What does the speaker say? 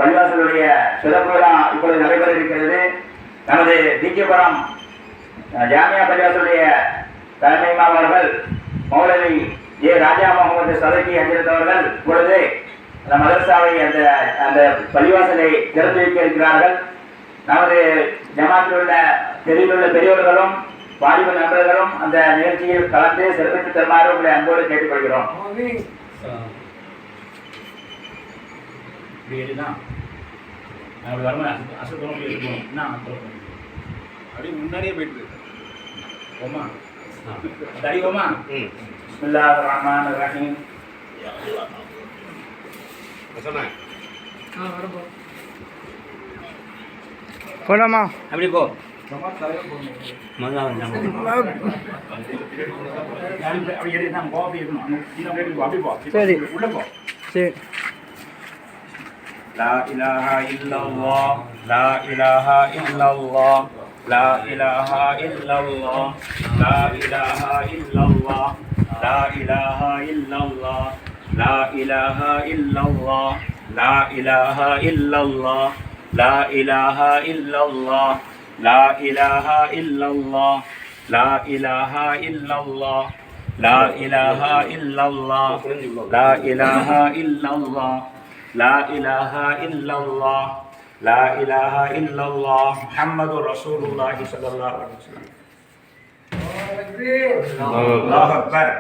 பள்ளிவாசலுடைய சிறப்பு விழா இப்பொழுது நடைபெற இருக்கிறது. நமது டிகேபுரம் ஜாமியா பள்ளிவாசலுடைய தலைமை இமாம் அவர்கள் மௌலவி ஏ ராஜா முகமது சதகி ஹஜரத் அவர்கள் இப்பொழுது அந்த மதரசாவை அந்த பள்ளிவாசலை திறந்து வைக்க இருக்கிறார்கள். நமது ஜமாத்தில் உள்ள தெருவில் உள்ள பெரியவர்களும் வாலிப நண்பர்களும் அந்த நிகழ்ச்சியில் கலந்து சிறப்பித்து தருமாறு உங்களை அன்போடு கேட்டுக்கொள்கிறோம். முன்னாடியே போயிட்டு பிஸ்மில்லாஹிர் ரஹ்மானிர் ரஹீம். போலாமா? அப்படி போ. சரி சரி. லா இலாஹா இல்லல்லாஹ் லா இலாஹா இல்லல்லாஹ் லா இலாஹா இல்லல்லாஹ் லா இலாஹா இல்லல்லாஹ் லா இலாஹா இல்லல்லாஹ் லா இலாஹா இல்லல்லாஹ் லா இலாஹா இல்லல்லாஹ் லா இலாஹா இல்லல்லாஹ் லா இலாஹா இல்லல்லாஹ் லா இலாஹா இல்லல்லாஹ் லா இலாஹா இல்லல்லாஹ் லா இலாஹா இல்லல்லாஹ் லா இலாஹா இல்லல்லாஹ் லா இலாஹா இல்லல்லாஹ் முஹம்மதுர் ரசூலுல்லாஹி ஸல்லல்லாஹு அலைஹி வஸல்லம். அல்லாஹு அக்பர்.